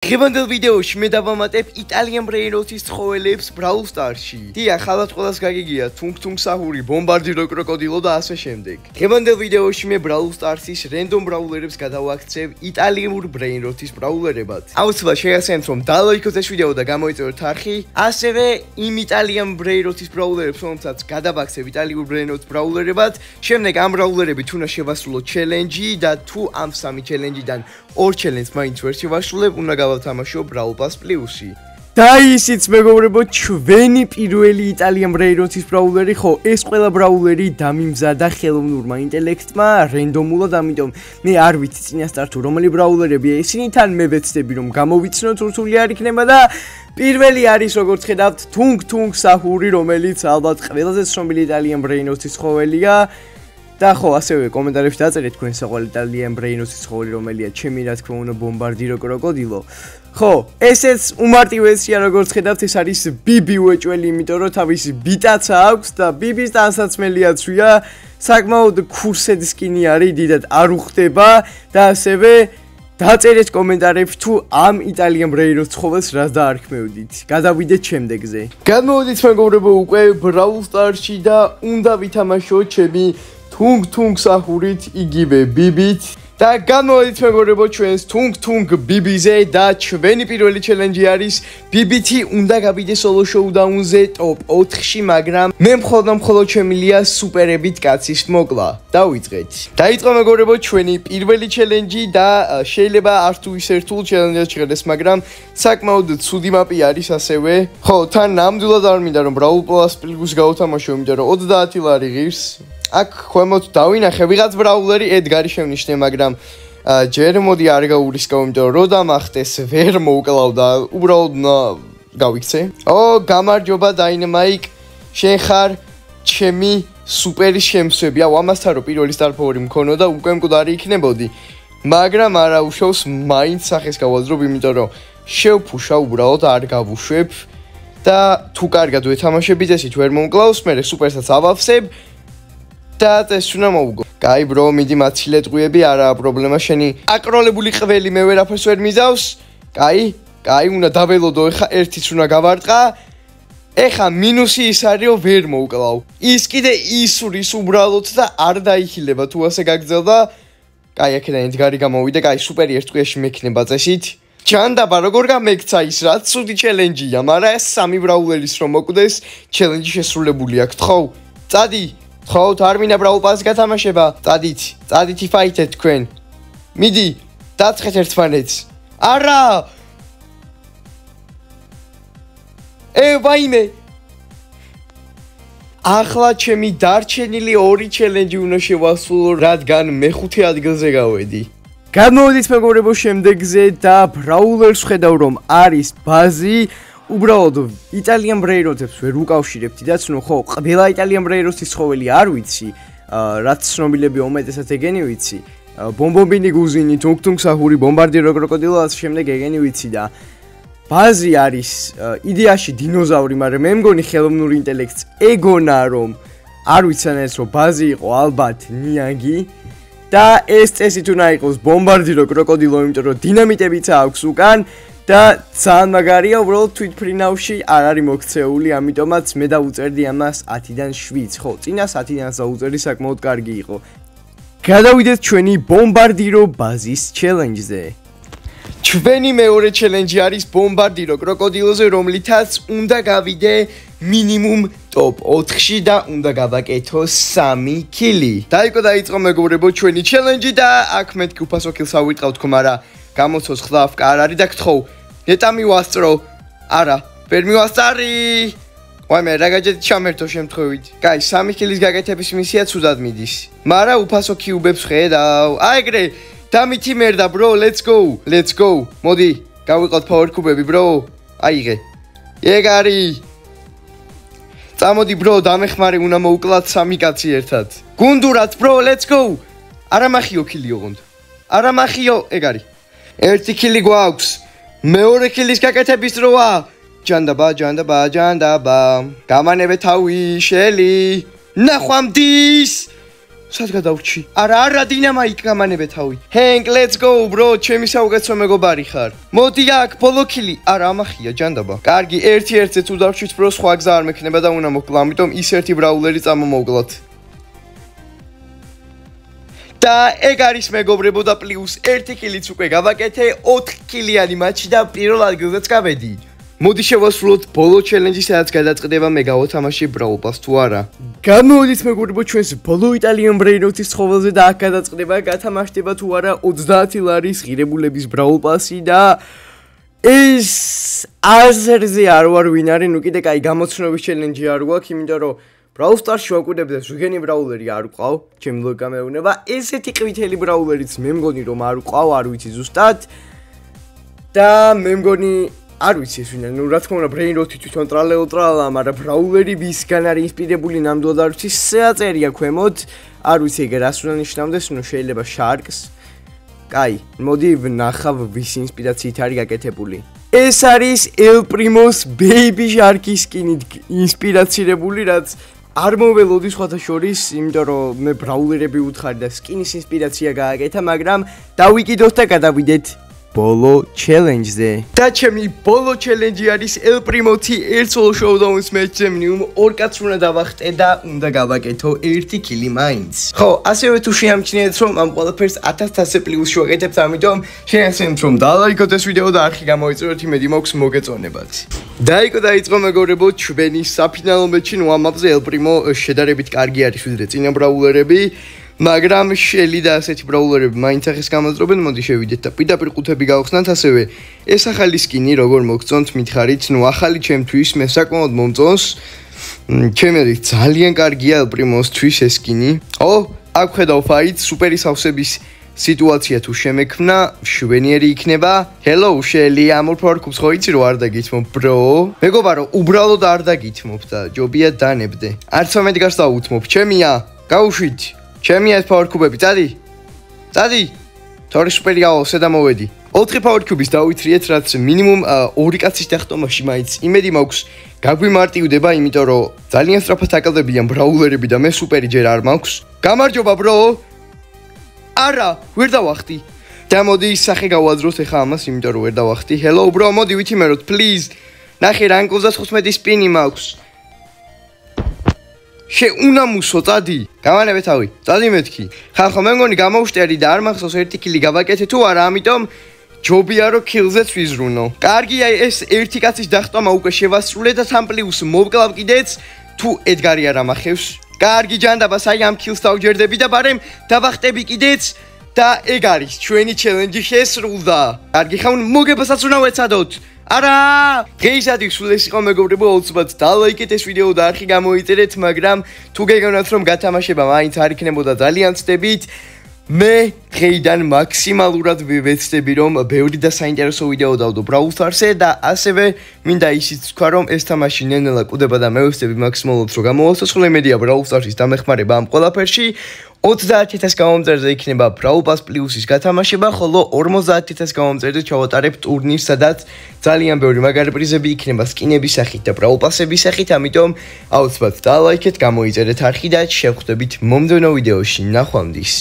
დღევანდელ ვიდეოში მე დავამატებ იტალიან ბრეინროთის ცხოველებს Brawl Stars-ში. დიახ, ხალხად ყველას გაგიგია, თუნგ საჰური, ბომბარდირო კროკოდილო და ასე შემდეგ. დღევანდელ ვიდეოში მე Brawl Stars-ის რენდომ ბრაულერებს გადავაქცევ იტალიურ ბრეინროთის ბრაულერებად. აუცილებლად შეასწავლეთ, რომ დალაიქოთ ეს ვიდეო და გამოიწვიოთ არხი. ასევე იმ იტალიან ბრეინროთის ბრაულერებს, რომელსაც გადავაქცევ იტალიურ ბრეინროთის ბრაულერებად, შემდეგ ამ ბრაულერებით უნდა შევასრულოთ ჩელენჯი და თუ ამ სამი ჩელენჯიდან ორ ჩელენჯს მაინც ვერ შევასრულებ, უნდა გავათამაშო Brawl Pass Plus-ი. და ისიც მეგობრებო, ჩვენი პირველი იტალიან ბრეინროთის ბრაულერი, ხო, ეს ყველა ბრაულერი დამიმზადა ხელოვნურმა ინტელექტმა რენდომულად, ამიტომ მე არ ვიცი წინასწარ თუ რომელი ბრაულერებია ისინი, თან მე ვეცდები რომ გამოვიცნოთ, რთული არ იქნება და პირველი არის როგორც ხედავთ, თუნგ საჰური, რომელიც ალბათ ყველაზე ცნობილი იტალიან ბრეინროთის ცხოველია. და ხო, ასევე კომენტარებში დაწერეთ თქვენ საყვარელი იტალიან ბრეინროთის ცხოველი რომელია, ჩემი რა თქმა უნდა ბომბარდირო კროკოდილო. ხო, ესეც უმარტივესია როგორც ხედავთ, ეს არის ბიბი უეჭველი, იმიტომ რომ თავისი ბიტაცა აქვს და ბიბის ტანსაცმელიაცვია, საკმაოდ ქურსედ სკინი არის, დიდად არ უხდება და ასევე დაწერეთ კომენტარებში თუ ამ იტალიან ბრეინროთის ცხოველს რას დაარქმევდით. გადავიდეთ შემდეგზე. გადმოვიდით მეგობრებო უკვე Brawl Stars-ში და უნდა ვითამაშოთ ჩემი თუნგ საჰურით, იგივე ბიბით და გამოვიდით მეგობრებო ჩვენს თუნგ ბიბიზე და ჩვენი პირველი ჩელენჯი არის ბიბითი უნდა გავიდე სოლო შოუდაუნზე ტოპ 4-ში, მაგრამ მე მხოლოდ შემილია სუპერებით კაცის მოკლა. დავიწყეთ. დაიწყო მეგობრებო ჩვენი პირველი ჩელენჯი და შეიძლება არ თუ ისე რთულ ჩელენჯს შეღდეს, მაგრამ საკმაოდ ცუდი მაპი არის ასევე. ხო, თან ნამდვილად არ მინდა რომ Brawl Pass Plus გავთამაშო, იმიტომ რომ 30 ლარი ღირს. აქ ქვემოთ დავინახე ვიღაც ბრაულერი ედგარი შევნიშნე, მაგრამ ჯერ მოდი არ გაურისკავ, იმიტომ რომ დამახტეს ვერ მოვკლავ და უბრალოდ გავიქცე. გამარჯობა დაინმაიკ, შენ ხარ ჩემი სუპერი შემსვები. ამასთან რომ პირველი star power-ი მქონოდა, უკვე მკვდარი იქნებოდი, მაგრამ არა უშავს, მაინც სახეს გავაძრობ, იმიტომ რომ შევფუშა, უბრალოდ არ გავუშვებ და თუ კარგად ვეთამაშებით, ესეც ვერ მომკლავს, მე სუპერსაც ავავსებ და ეს უნდა მოვგო. კაი ბრო, მიდი მაცილე ტყვიები, არაა პრობლემა, შენი აკროლებული ყველი მე ვერაფერს ვერ მიზავს. კაი, უნდა დაველოდო, ეხა ერთიც უნდა გავარტყა. ეხა მინუსი ის არის, რომ ვერ მოვკლავ. ის კიდე ისურის უბრალოდ და არ დაიხილება თუ ასე გაგძელდა. კაი, აქედან ედგარი გამოვიდა, კაი, სუპერი ერთ ტყვიაში მექნება წესით. ჯანდაბა, როგორ გამექცა ის, რაც ცუდი ჩელენჯია, მაგრამ ეს სამი ბრაულერის რომ მოკვდეს, ჩელენჯი შესრულებული აქვს. ხო, წადი. ხო, არ მინდა Brawl Pass გათამაშება. წადით ფაითეთ თქვენ. მიდი, დაწყეთ ერთმანეთს. არა! ვაიმე! ახლა ჩემი დარჩენილი ორი ჩელენჯი უნდა შევასრულო, რადგან მეხუთე ადგილზე გავედი. გამოვიდით მეგობრებო შემდეგზე და ბრაულერს ხედავ რომ არის ბაზი. უბრალოდ იტალიან ბრეინროთებს ვერ უკავშირებთ და ცნო, ხო, ყველა იტალიან ბრეინროთის ცხოველი არ ვიცი, რაც ცნობილები უმეტესად ეგენი ვიცი. ბომბობინი გუზინი, თუნგ საჰური, ბომბარდირო კროკოდილო, ასე შემდეგ ეგენი ვიცი და ბაზი არის იდეაში დინოზავრი, მაგრამ მე მგონი ხელოვნური ინტელექტს ეგონა რომ არ ვიცანეს რომ ბაზი იყო ალბათ ნიანგი და ეს წესით უნდა იყოს ბომბარდირო კროკოდილო, იმიტომ რომ დინამიტებიც აქვს უკან. და ძალიან მაგარია, უბრალოდ თვითფრინავში არ არის მოქცეული, ამიტომაც მე დავუწერდი ამას 10-დან 7. ხო, წინა 10-დან დაუწერდი, საკმაოდ კარგი იყო. გადავიდეთ ჩვენი ბომბარდირო ბაზის ჩელენჯზე. ჩვენი მეორე ჩელენჯი არის ბომბარდირო კროკოდილოზე, რომლითაც უნდა გავიდე მინიმუმ ტოპ 4-ში და უნდა გავაკეთო 3 კილი. დაიწყო მეგობრებო ჩვენი ჩელენჯი და აქ მეთქი უფასო კილს ავიტყავ თქო, მაგრამ გამოცოცხლა აფკა არ არის და გთხოვ, ნეტა მივასწრო. არა, ვერ მივასწარი. ვაიმე, რა გაჯეთ ჩამერთო შემთხვევით. კაი, 3 კილის გაკეთების მისია ცუდად მიდის. მაგრამ უფასო კიუბებს ხედავ. ეგრე, დამითი მერდა, bro, let's go. მოდი, გავიყოთ power კუბები, bro. აიღე. ეგ არის. წამოდი, bro, დამეხმარე, უნდა მოვკლათ 3 კაცი ერთად. გუნდურად, bro, let's go. არა მახიო კილი ოღონდ. არა მახიო, ეგ არის. ერთი კილი გვაქვს. მეორე კილის გაკეთების დროა. ჯანდაბა. გამანებე თავი, შელი. ნახვამდის. სად გადავრჩი? არა, დინამაიკ გამანებე თავი. Hank, let's go, bro. ჩემი საუკეთესო მეგობარი ხარ. მოდი აქ, ბოლო კილი. არა, ამახია, ჯანდაბა. კარგი, ერთ-ერთზე თუ დავშვით, bro, სხვა გზა არ მექნება და უნდა მოკლა, ამიტომ ის ერთი ბრაულერი წამომოვკლათ. და ეგ არის მეგობრებო და პლუს 1 კილიც უკვე გავაკეთე 4 კილიანი მატჩი და პირველ ადგილზეც გავედი. მოდი შევასრულოთ ბოლო ჩელენჯი, სადაც გადაწყდება მე გავათამაშე Brawl Pass თუ არა. გამოვიდით მეგობრებო ჩვენს ბოლო იტალიან ბრეინოთის ცხოველზე და აქ გადაწყდება გათამაშდება თუ არა 30 ლარის ღირებულების Brawl Pass-ი და ეს აზერზე არ ვარ ვინ არის, ნუ კიდე კაი გამოცნობის ჩელენჯი არ გვაქვს, იმიტომ რომ Brawl Stars-ში ვაკვირდებდეს ვიგენი ბრაულერი არ ვყავ, ჩემი ლოგიკა მეუბნება, ესეთი ყვითელი ბრაულერიც მე მგონი რომ არ ვყავ, არ ვიცი ზუსტად. და მე მგონი არ ვიცი ეს ვინ არის, ნუ რა თქმა უნდა ბრეინროთი თვითონ ტრალეუტრალა, მაგრამ ბრაულერი ვისგან არის ინსპირებული ნამდვილად არ ვიცი, შეაწერია ქვემოთ, არ ვიცი ეგ რას უნდა ნიშნავდეს, ნუ შეიძლება Sharks. კაი, მოდი ვნახავ ვის ინსპირაციით არის გაკეთებული. ეს არის El Primo's Baby Shark-ის სკინით ინსპირაცირებული, რაც არ მოველოდი სხვათა შორის, იმიტომ რომ მე ბრაულერები უთხარი და სკინის ინსპირაცია გააკეთა, მაგრამ დავიკიდოთ და გადავიდეთ ბოლო ჩელენჯზე. და ჩემი ბოლო ჩელენჯი არის El Primo-ი ერთ solo showdown-ის match-ზე minimum 2 კაცს უნდა დავახტე და უნდა გავაკეთო 1 კილი მაინც. ხო, ასევე თუ შეამჩნიეთ რომ ამ ყველაფერს 1100 პლუს შევაკეთებთ, ამიტომ შეგახსენებთ რომ დალაიქოთ ეს ვიდეო და არხი გამოიწვიოთ, იმედი მაქვს მოგეწონებათ. დაიწყო მეგობრებო ჩვენი საფინალო match-ი, ნუ ამ მაპზე El Primo შედარებით კარგი არის ვიდრე წინა ბრაულერები. მაგრამ შელი და ასეთი ბრაულერები მაინც ახეს გამაძრობენ, მოდი შევიდეთ და პირდაპირ ყუთები გავხსნათ, ასევე ეს ახალი სკინი როგორ მოგწონთ მითხარით, ნუ ახალი ჩემთვის მე საკმაოდ მომწონს. ჩემი ძალიან კარგია El Primo-თვის ეს სკინი. ო, აქ ხედავ ფაიტს, სუპერი სავსების სიტუაცია თუ შემექმნა, შვენიერი იქნება. Hello, შელი, ამ ორფორკუბს ხო იცი რომ არ დაგითმობ, bro? მეგობარო, უბრალოდ არ დაგითმობ და ჯობია დანებდე. არც ამეთ გარს დაუთმობ, ჩემია, გაუშვით. ჩემი ეს power cube-ები, წადი. თორი სუპერიაო, სედა მოვედი. 4 power cube-ის დავითრიეთ, რაც minimum 2 კაცის დახტომაში მაინც იმედი მაქვს გაგვიმარტივდება, იმიტომ რომ ძალიან სწრაფად აკლდებიან ბრაულერები და მე სუპერი ჯერ არ მაქვს. გამარჯობა, bro. არა, ვერ დავახტი. და მოდი სახე გავაძროთ ახლა ამას, იმიტომ რომ ვერ დავახტი. Hello, bro, მოდი ვითიმეროთ, please. ნახე, რანკულზე 15 სპინი მაქვს. შეუნამუსო, წადი. გამანებე თავი. წადი მეთქი. ხახო, მე მგონი გამოვშტერი და არ მახსოვს 1 კილი გავაკეთე თუ არა, ამიტომ ჯობია რომ კილზეც ვიზრუნო. კარგია, ეს 1 კაცის დახტომა უკვე შევასრულე და 3 პლუს მოვკლავ კიდეც, თუ ედგარი არ ამახევს. კარგი ჯანდაბა, საი ამ კილს დავჯერდები და ბარემ დავახტები კიდეც და ეგ არის ჩვენი ჩელენჯი შესრულდა. კარგი ხან მოგებასაც უნდა ვეცადოთ. არა! დღეისათვის სულ ეს იყო მეგობრებო, აუცილებლად დალაიქეთ ეს ვიდეო და არხი გამოიწერეთ, მაგრამ თუ გეგონათ რომ გათამაშება მაინც არ იქნებოდა ძალიან ცდებით, მე დღეიდან მაქსიმალურად ვეცდები რომ ბევრი და საინტერესო ვიდეო დავდო Brawl Stars-ზე და ასევე მინდა ისიც თქვა რომ ეს თამაში ნელ-ნელა კვდება და მე ვეცდები მაქსიმალურად რომ გამოვასწრებო იმედია Brawl Stars-ის დამეხმარება ამ ყველაფერში. 30000 გამომწერზე იქნება Brawl Pass Plus-ის გათამაშება, ხოლო 50000 გამომწერზე ჩავატარებ ტურნირს, სადაც ძალიან ბევრი მაგარი პრიზები იქნება სკინების სახით და Brawl Pass-ების სახით, ამიტომ აუცილებლად დალაიქეთ, გამოიწერეთ არხი და შევხვდებით მომდევნო ვიდეოში. ნახვამდის.